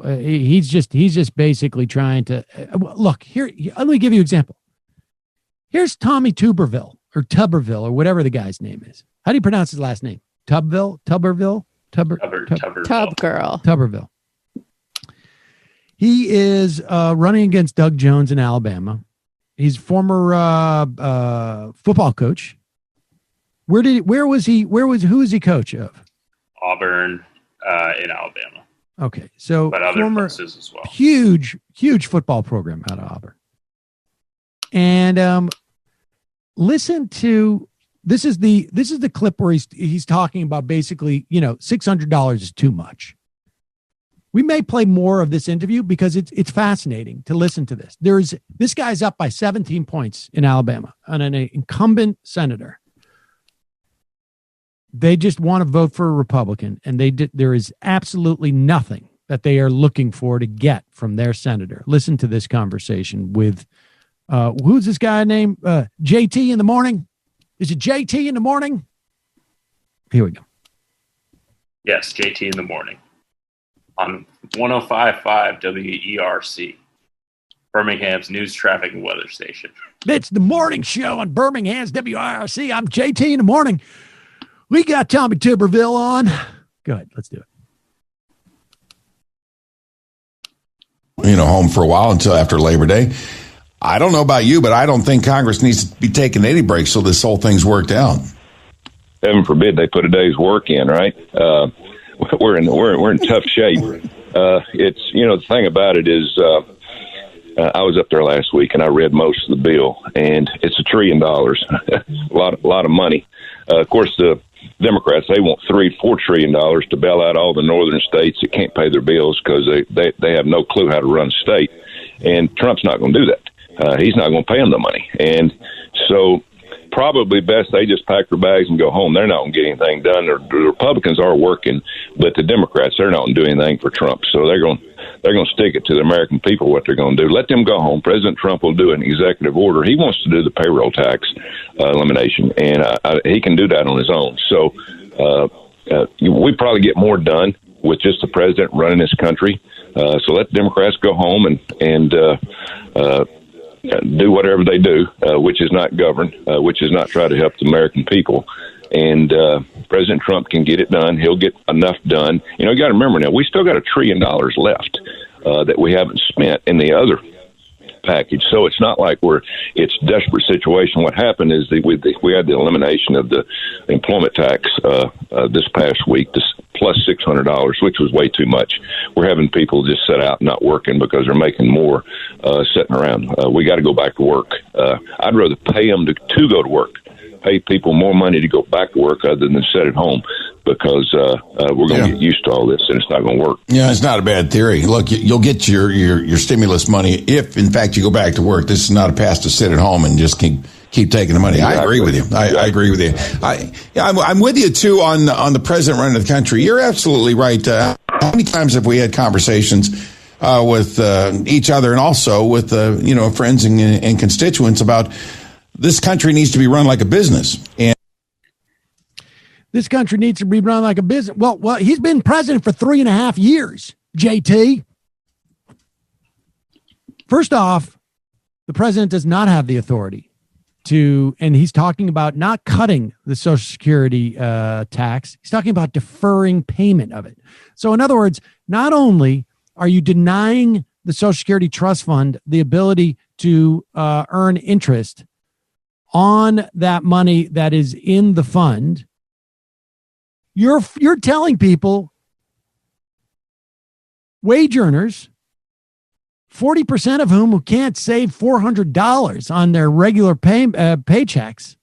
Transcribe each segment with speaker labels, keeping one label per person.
Speaker 1: He's just basically trying to look here. Let me give you an example. Here's Tommy Tuberville or whatever the guy's name is. How do you pronounce his last name? Tuberville. He is running against Doug Jones in Alabama. He's former football coach. Who is he coach of?
Speaker 2: Auburn in Alabama.
Speaker 1: Okay, so
Speaker 2: but other places as well.
Speaker 1: Huge football program out of Auburn. And listen to this is the clip where he's talking about basically, $600 is too much. We may play more of this interview because it's fascinating to listen to this. This guy's up by 17 points in Alabama on an incumbent senator. They just want to vote for a Republican, and there is absolutely nothing that they are looking for to get from their senator. Listen to this conversation with who's this guy named JT in the morning? Is it JT in the morning? Here we go.
Speaker 2: Yes, JT in the morning on 105.5 WERC, Birmingham's news, traffic, and weather station.
Speaker 1: It's the morning show on Birmingham's WIRC. I'm JT in the morning. We got Tommy Tuberville on. Go ahead. Let's do it.
Speaker 3: Home for a while until after Labor Day. I don't know about you, but I don't think Congress needs to be taking any breaks till this whole thing's worked out.
Speaker 4: Heaven forbid they put a day's work in, right? We're in tough shape. It's the thing about it is I was up there last week and I read most of the bill, and it's $1 trillion, a lot of money. Of course, the Democrats, they want $3-4 trillion to bail out all the northern states that can't pay their bills because they have no clue how to run a state. And Trump's not going to do that. He's not going to pay them the money. And so probably best they just pack their bags and go home. They're not going to get anything done. The Republicans are working, but the Democrats, they're not going to do anything for Trump. So they're going to stick it to the American people what they're going to do. Let them go home. President Trump will do an executive order. He wants to do the payroll tax elimination, and he can do that on his own. So we probably get more done with just the president running this country. So let the Democrats go home and do whatever they do, which is not govern, which is not try to help the American people. And President Trump can get it done. He'll get enough done. You got to remember now, we still got $1 trillion left that we haven't spent in the other package. So it's not like it's a desperate situation. What happened is we had the elimination of the employment tax this past week, this plus $600, which was way too much. We're having people just sit out not working because they're making more sitting around. We got to go back to work. I'd rather pay them to go to work, pay people more money to go back to work other than sit at home, because we're going to get used to all this, and it's not going to work.
Speaker 3: Yeah, it's not a bad theory. Look, you'll get your stimulus money if, in fact, you go back to work. This is not a pass to sit at home and just keep taking the money. Exactly. I agree with you. I agree with you. I'm with you, too, on the president running the country. You're absolutely right. How many times have we had conversations with each other and also with friends and constituents about this country needs to be run like a business? And
Speaker 1: this country needs to be run like a business. Well, he's been president for 3.5 years, JT. First off, the president does not have the authority and he's talking about not cutting the Social Security tax. He's talking about deferring payment of it. So in other words, not only are you denying the Social Security Trust Fund the ability to earn interest on that money that is in the fund, you're telling people, wage earners, 40% of whom can't save $400 on their regular paychecks,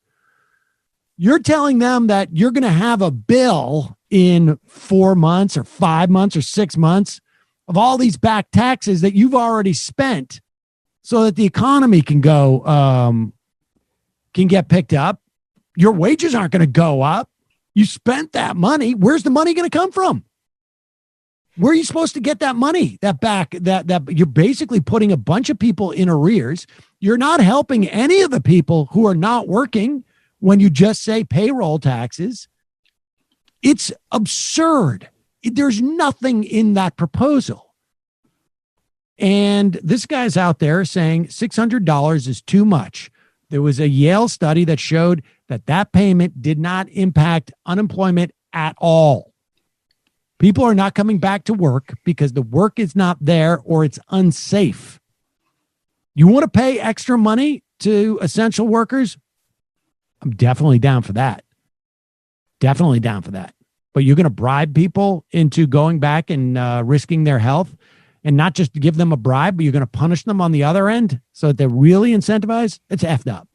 Speaker 1: you're telling them that you're going to have a bill in 4 months or 5 months or 6 months of all these back taxes that you've already spent so that the economy can get picked up. Your wages aren't going to go up. You spent that money. Where's the money going to come from? Where are you supposed to get that money? That you're basically putting a bunch of people in arrears. You're not helping any of the people who are not working when you just say payroll taxes. It's absurd. There's nothing in that proposal. And this guy's out there saying $600 is too much. There was a Yale study that showed that payment did not impact unemployment at all. People are not coming back to work because the work is not there or it's unsafe. You want to pay extra money to essential workers? I'm definitely down for that. Definitely down for that. But you're going to bribe people into going back and risking their health, and not just give them a bribe, but you're going to punish them on the other end so that they're really incentivized? It's effed up.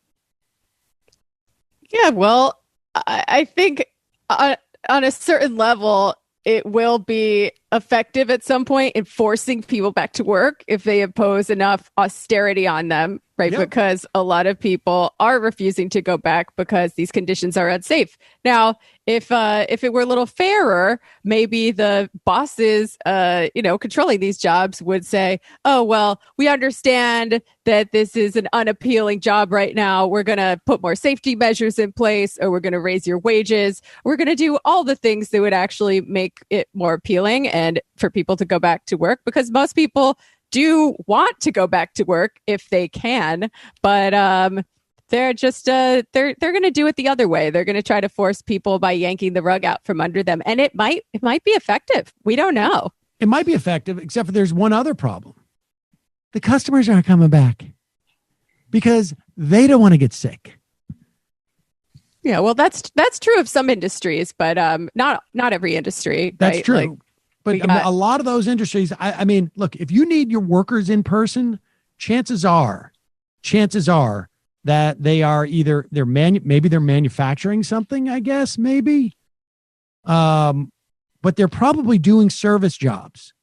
Speaker 5: Yeah, well, I think on a certain level, it will be effective at some point in forcing people back to work if they impose enough austerity on them, right?
Speaker 1: Yep.
Speaker 5: Because a lot of people are refusing to go back because these conditions are unsafe. Now, if it were a little fairer, maybe the bosses, controlling these jobs would say, "Oh, well, we understand that this is an unappealing job right now. We're going to put more safety measures in place, or we're going to raise your wages. We're going to do all the things that would actually make it more appealing and for people to go back to work," because most people do want to go back to work if they can, but they're just they're going to do it the other way. They're going to try to force people by yanking the rug out from under them, and it might be effective. We don't know.
Speaker 1: It might be effective, except for there's one other problem. The customers aren't coming back because they don't want to get sick.
Speaker 5: Yeah, well, that's true of some industries, but not every industry.
Speaker 1: That's
Speaker 5: right?
Speaker 1: true. But a lot of those industries, I mean, look, if you need your workers in person, chances are that they are either maybe they're manufacturing something, I guess, maybe. But they're probably doing service jobs.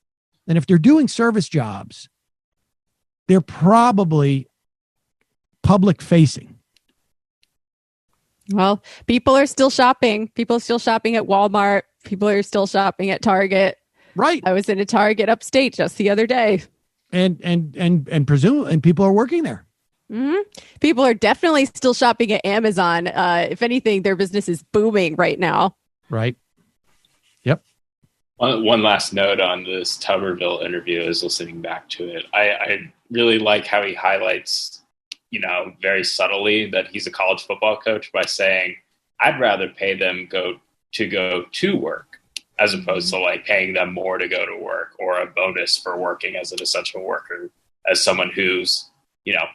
Speaker 1: And if they're doing service jobs, they're probably public facing.
Speaker 5: Well, people are still shopping. People are still shopping at Walmart. People are still shopping at Target.
Speaker 1: Right.
Speaker 5: I was in a Target upstate just the other day.
Speaker 1: And people are working there.
Speaker 5: Mm-hmm. People are definitely still shopping at Amazon. If anything, their business is booming right now.
Speaker 1: Right. Yep.
Speaker 2: One last note on this Tuberville interview is listening back to it. I really like how he highlights, very subtly that he's a college football coach by saying, I'd rather pay them go to work as opposed to like paying them more to go to work, or a bonus for working as an essential worker, as someone whose,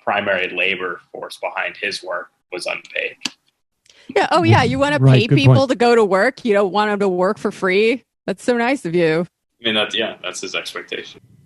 Speaker 2: primary labor force behind his work was unpaid.
Speaker 5: Yeah. Oh, yeah. You want to pay people to go to work. You don't want them to work for free. That's so nice of you.
Speaker 2: I mean, that's his expectation.